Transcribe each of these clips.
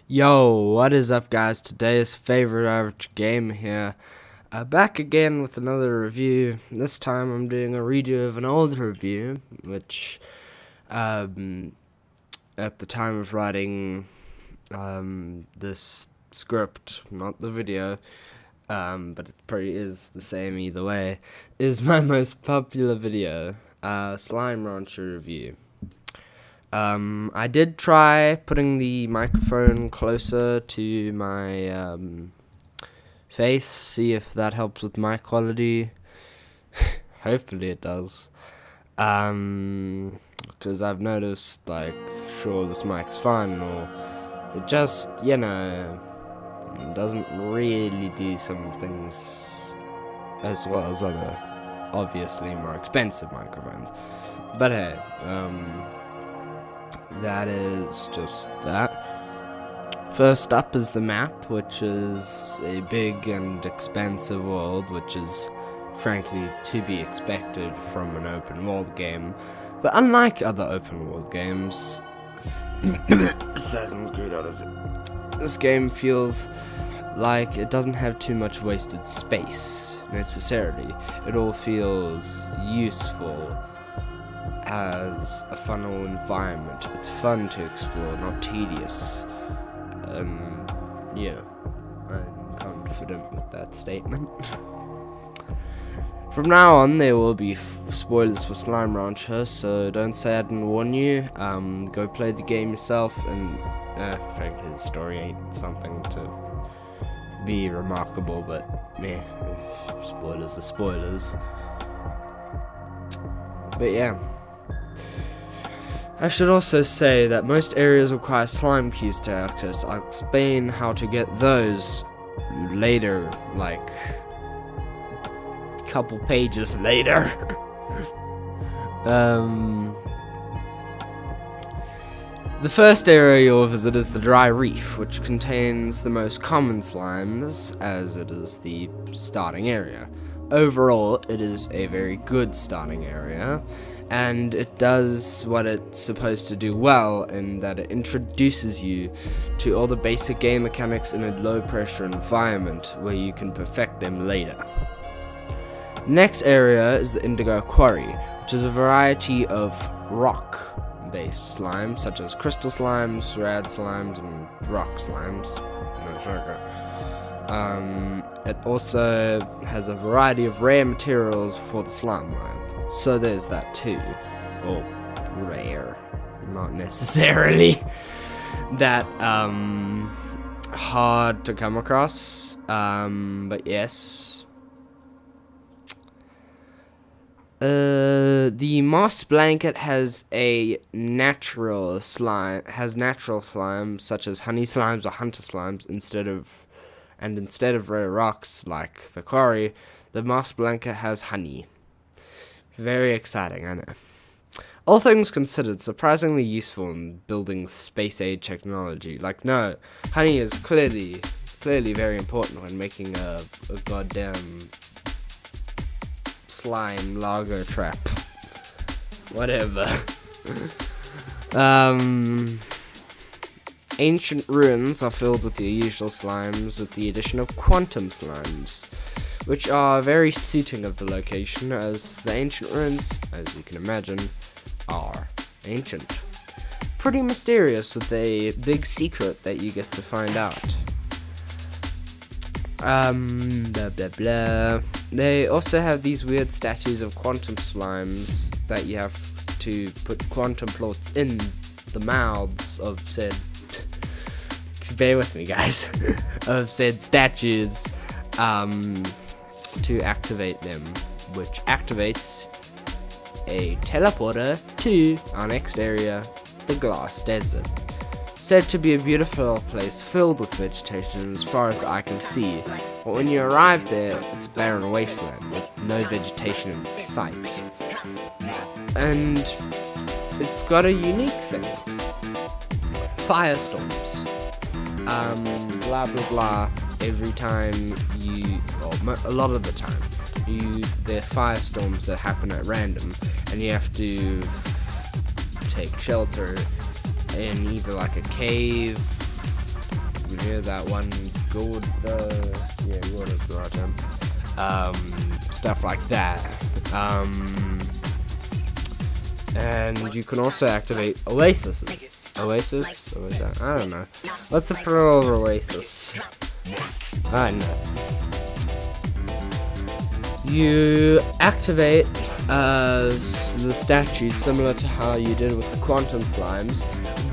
Yo, what is up, guys? Today's favorite average gamer here. Back again with another review. This time I'm doing a redo of an old review, which at the time of writing this script, not the video, but it probably is the same either way, is my most popular video, Slime Rancher review. I did try putting the microphone closer to my face, see if that helps with mic quality. Hopefully it does. Because I've noticed, like, sure, this mic's fine, or it just, doesn't really do some things as well as other, obviously more expensive microphones. But hey, that is just that. First up is the map, which is a big and expansive world, which is frankly to be expected from an open world game. But unlike other open world games, Assassin's Creed Odyssey, this game feels like it doesn't have too much wasted space necessarily. It all feels useful as a funnel environment. It's fun to explore, not tedious. Yeah, I'm confident with that statement. From now on, there will be spoilers for Slime Rancher, so don't say I didn't warn you. Go play the game yourself, and frankly, the story ain't something to be remarkable, but meh, spoilers are spoilers. But yeah. I should also say that most areas require slime keys to access. I'll explain how to get those later, like a couple pages later. The first area you'll visit is the Dry Reef, which contains the most common slimes, as it is the starting area. Overall, it is a very good starting area, and it does what it's supposed to do well, in that it introduces you to all the basic game mechanics in a low-pressure environment where you can perfect them later. Next area is the Indigo Quarry, which is a variety of rock-based slimes, such as crystal slimes, rad slimes, and rock slimes. No sugar. It also has a variety of rare materials for the slime lamp. So there's that too. Or rare. Not necessarily that hard to come across. But yes. The moss blanket has a natural slime, natural slimes such as honey slimes or hunter slimes instead of rare rocks like the quarry. The moss blanket has honey. Very exciting, I know. All things considered, surprisingly useful in building space-age technology. Like, no, honey is clearly very important when making a goddamn slime lager trap. Whatever. Ancient ruins are filled with the usual slimes, with the addition of quantum slimes, which are very suiting of the location, as the ancient ruins, as you can imagine, are ancient. Pretty mysterious, with a big secret that you get to find out. Blah blah blah. They also have these weird statues of quantum slimes that you have to put quantum plots in the mouths of said, bear with me guys, of said statues, to activate them, which activates a teleporter to our next area, the Glass Desert. Said to be a beautiful place filled with vegetation as far as the eye can see, but when you arrive there, it's a barren wasteland with no vegetation in sight. And it's got a unique thing. Firestorms. Blah blah blah. Every time you, or a lot of the time, there are firestorms that happen at random, and you have to take shelter in either like a cave near that one gold, yeah, what is the right term? Stuff like that. And you can also activate oases. Oasis? I don't know. What's the plural of oasis? I don't know. You activate the statues similar to how you did with the quantum slimes,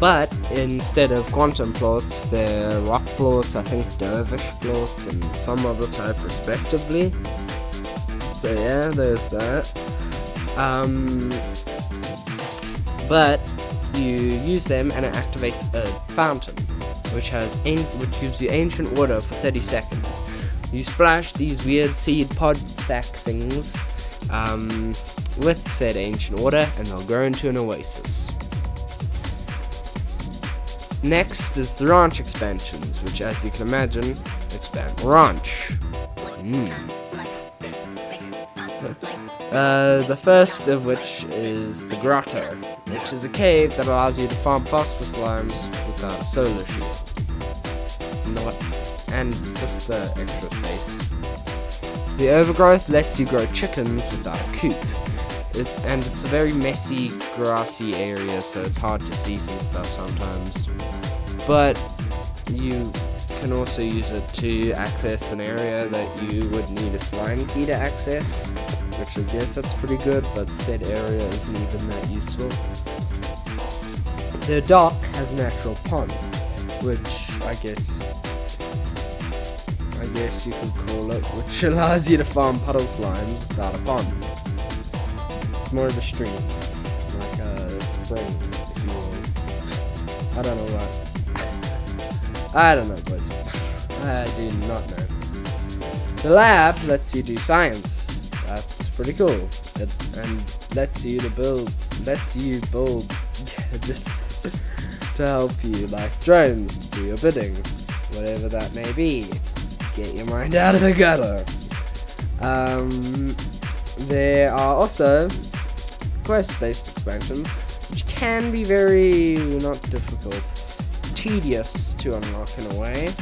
but instead of quantum floats, they're rock floats, I think dervish floats, and some other type respectively. So yeah, there's that. But you use them and it activates a fountain, which gives you ancient water for 30 seconds. You splash these weird seed pod sack things with said ancient water, and they'll grow into an oasis. Next is the ranch expansions, which, as you can imagine, expand the ranch. The first of which is the grotto, which is a cave that allows you to farm phosphor slimes without a solar shield. And just the extra space. The overgrowth lets you grow chickens without a coop. It's a very messy, grassy area, so it's hard to see some stuff sometimes. But you can also use it to access an area that you would need a slime key to access, which I guess that's pretty good, but said area isn't even that useful. The dock has a natural pond, which I guess you could call it, which allows you to farm puddle slimes without a pond. It's more of a stream, like a spring, if you will. I don't know what. I don't know, boys. I do not know. The lab lets you do science. That's pretty cool. And lets you build gadgets to help you, like drones, to do your bidding, whatever that may be. Get your mind out of the gutter. There are also quest-based expansions, which can be very, not difficult, tedious to unlock in a way.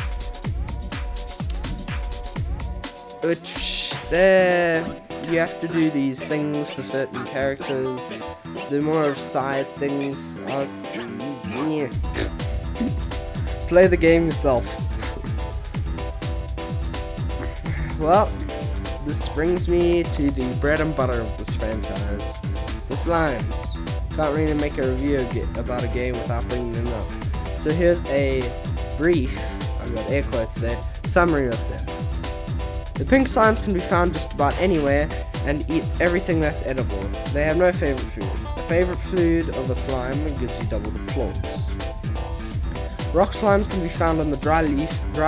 Which, you have to do these things for certain characters. The more of side things are, yeah. Play the game yourself. Well, this brings me to the bread and butter of this franchise, the slimes. Can't really make a review about a game without bringing them up. So here's a brief, I've got air quotes there, summary of them. The pink slimes can be found just about anywhere and eat everything that's edible. They have no favorite food. The favorite food of a slime gives you double the plants. Rock slimes can be found on the dry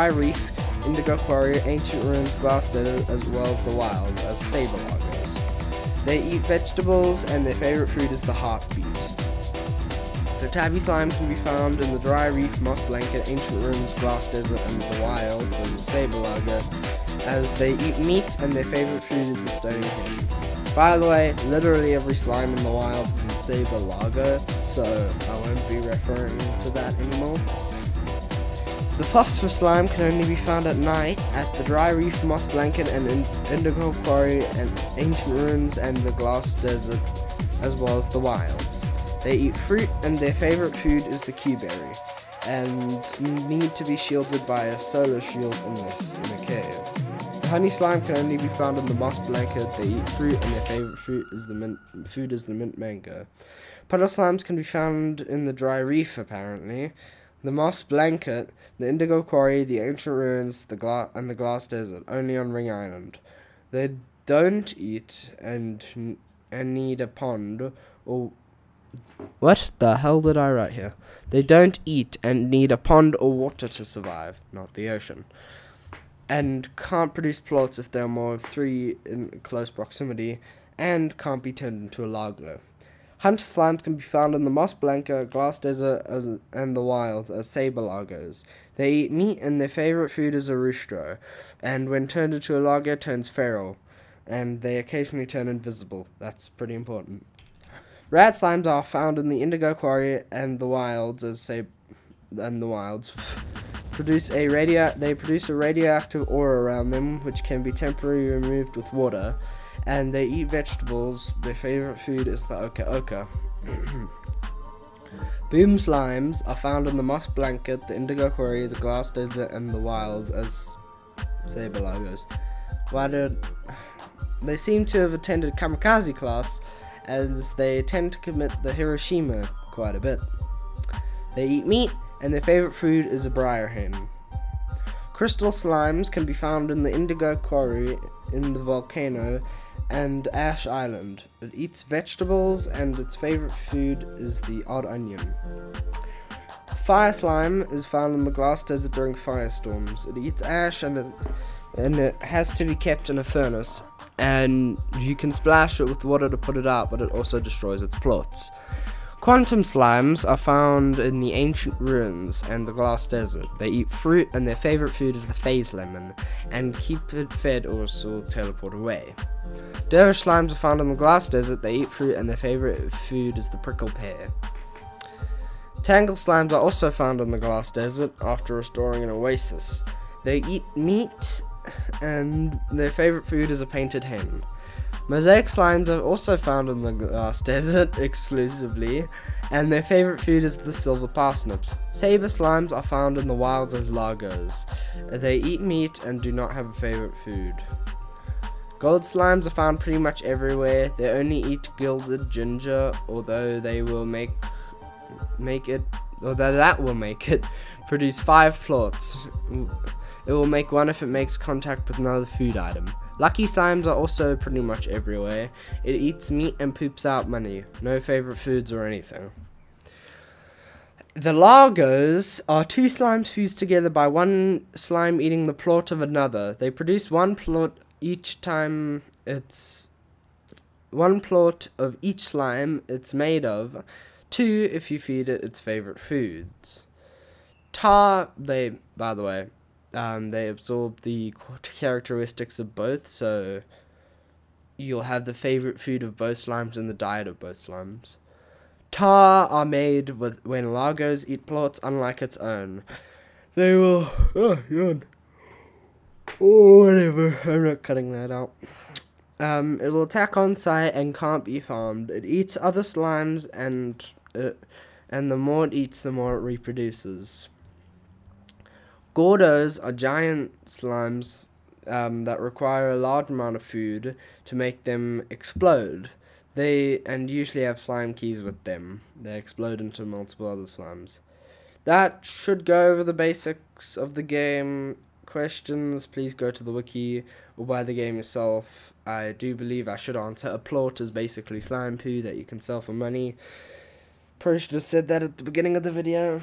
reef, indigo quarry, ancient ruins, glass desert, as well as the wilds, as saber loggers. They eat vegetables, and their favorite food is the heartbeat. The tabby slime can be found in the dry reef, moss blanket, ancient ruins, glass desert, and the wilds, as a saber logger, as they eat meat, and their favorite food is the stone hen. By the way, literally every slime in the wilds is a saber logger, so I won't be referring to that anymore. The phosphor slime can only be found at night at the dry reef, moss blanket, and indigo quarry, and ancient ruins, and the glass desert, as well as the wilds. They eat fruit, and their favorite food is the Q-berry, and need to be shielded by a solar shield unless in a cave. The honey slime can only be found in the moss blanket. They eat fruit, and their favorite fruit is the mint mango. Puddle slimes can be found in the dry reef, apparently. The moss blanket, the indigo quarry, the ancient ruins, the glass desert, only on Ring Island. They don't eat and need a pond or... What the hell did I write here? They don't eat and need a pond or water to survive, not the ocean. And can't produce plots if there are more of 3 in close proximity, and can't be turned into a lago. Hunter slimes can be found in the moss blanket, glass desert, and the wilds as saber lagos. They eat meat, and their favorite food is a roostro, and when turned into a lago, turns feral, and they occasionally turn invisible. That's pretty important. Rat slimes are found in the indigo quarry and the wilds produce a radioactive aura around them, which can be temporarily removed with water. And they eat vegetables. Their favorite food is the oka oka. Boom slimes are found in the moss blanket, the indigo quarry, the glass desert, and the wilds, as say below goes. They seem to have attended kamikaze class, as they tend to commit the Hiroshima quite a bit. They eat meat, and their favorite food is a briar hen. Crystal slimes can be found in the indigo quarry, in the volcano, and Ash Island. It eats vegetables, and its favorite food is the odd onion. Fire slime is found in the glass desert during firestorms. It eats ash, and it has to be kept in a furnace. And you can splash it with water to put it out, but it also destroys its plots. Quantum slimes are found in the ancient ruins and the glass desert. They eat fruit, and their favorite food is the phase lemon, and keep it fed or else will teleport away. Dervish slimes are found in the glass desert. They eat fruit, and their favorite food is the prickle pear. Tangle slimes are also found in the glass desert after restoring an oasis. They eat meat, and their favorite food is a painted hen. Mosaic slimes are also found in the glass desert exclusively, and their favorite food is the silver parsnips. Saber slimes are found in the wilds as lagos. They eat meat and do not have a favorite food. Gold slimes are found pretty much everywhere. They only eat gilded ginger, although that will make it produce 5 plots. It will make one if it makes contact with another food item. Lucky slimes are also pretty much everywhere. It eats meat and poops out money. No favorite foods or anything. The Lagos are 2 slimes fused together by one slime eating the plot of another. They produce 1 plot each time it's 1 plot of each slime it's made of. 2 if you feed it its favorite foods. Tar, they absorb the characteristics of both, so you'll have the favorite food of both slimes and the diet of both slimes. Tar are made when Lagos eat plots unlike its own. They will... whatever, I'm not cutting that out. It will attack on sight and can't be farmed. It eats other slimes, and the more it eats, the more it reproduces. Gordos are giant slimes that require a large amount of food to make them explode. They usually have slime keys with them. They explode into multiple other slimes. That should go over the basics of the game. Questions, please go to the wiki or buy the game yourself. I do believe I should answer. A plort is basically slime poo that you can sell for money. Probably should have said that at the beginning of the video.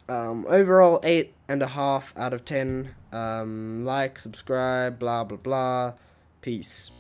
Overall 8.5 out of 10. Like, subscribe, blah blah blah. Peace.